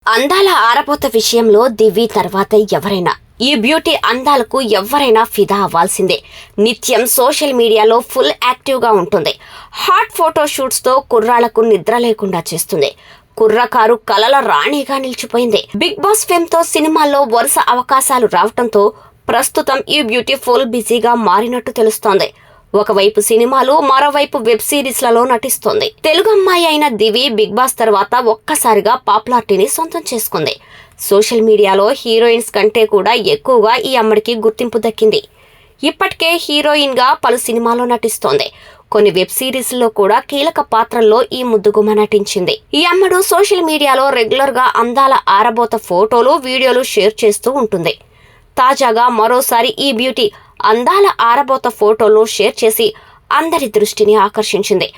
అందాల ఆరబోత విషయంలో దివ్య తర్వాత ఎవరైనా ఈ బ్యూటీ అందాలకు ఎవరైనా ఫిదా అవ్వాల్సిందే. నిత్యం సోషల్ మీడియాలో ఫుల్ యాక్టివ్గా ఉంటుంది. హాట్ ఫోటో షూట్స్తో కుర్రాళ్లకు నిద్ర లేకుండా చేస్తుంది. కుర్రకారు కలల రాణిగా నిలిచిపోయింది. బిగ్ బాస్ ఫేమ్తో సినిమాల్లో వరుస అవకాశాలు రావడంతో ప్రస్తుతం ఈ బ్యూటీ ఫుల్ బిజీగా మారినట్టు తెలుస్తోంది. ఒకవైపు సినిమాలు, మరోవైపు వెబ్ సిరీస్లలో నటిస్తోంది. తెలుగు అమ్మాయి అయిన దివి బిగ్ బాస్ తర్వాత ఒక్కసారిగా పాపులారిటీని సొంతం చేసుకుంది. సోషల్ మీడియాలో హీరోయిన్స్ కంటే కూడా ఎక్కువగా ఈ అమ్మడికి గుర్తింపు దక్కింది. ఇప్పటికే హీరోయిన్గా పలు సినిమాల్లో నటిస్తోంది. కొన్ని వెబ్ సిరీస్లో కూడా కీలక పాత్రల్లో ఈ ముద్దుగుమ్మ నటించింది. ఈ అమ్మడు సోషల్ మీడియాలో రెగ్యులర్గా అందాల ఆరబోత ఫోటోలు, వీడియోలు షేర్ చేస్తూ ఉంటుంది. తాజాగా మరోసారి ఈ బ్యూటీ అందాల ఆరబోత ఫోటోలు షేర్ చేసి అందరి దృష్టిని ఆకర్షించింది.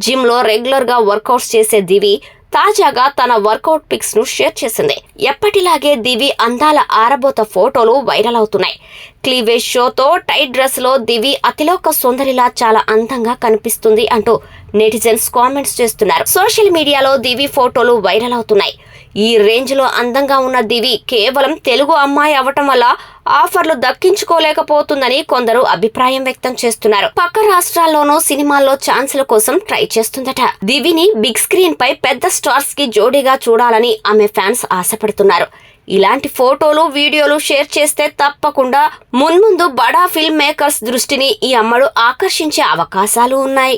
జిమ్లో రెగ్యులర్గా వర్కౌట్స్ చేసే దివి తాజాగా తన వర్కౌట్ పిక్స్ ను షేర్ చేసింది. ఎప్పటిలాగే దివి అందాల ఆరబోత ఫోటోలు వైరల్ అవుతున్నాయి. క్లీవేజ్ షోతో టైట్ డ్రెస్ లో దివి అతిలోక సుందరిలా చాలా అందంగా కనిపిస్తుంది అంటూ నెటిజన్స్ కామెంట్స్ చేస్తున్నారు. సోషల్ మీడియాలో దివి ఫోటోలు వైరల్ అవుతున్నాయి. ఈ రేంజ్ లో అందంగా ఉన్న దివి కేవలం తెలుగు అమ్మాయి అవటం వల్ల ఆఫర్లు దక్కించుకోలేకపోతుందని కొందరు అభిప్రాయం వ్యక్తం చేస్తున్నారు. పక్క రాష్ట్రాల్లోనూ సినిమాల్లో ఛాన్సుల కోసం ట్రై చేస్తుందట. దివిని బిగ్ స్క్రీన్ పై పెద్ద స్టార్స్ కి జోడీగా చూడాలని ఆమె ఫ్యాన్స్ ఆశపడుతున్నారు. ఇలాంటి ఫోటోలు, వీడియోలు షేర్ చేస్తే తప్పకుండా మున్ముందు బడా ఫిల్మ్ మేకర్స్ దృష్టిని ఈ అమ్మడు ఆకర్షించే అవకాశాలు ఉన్నాయి.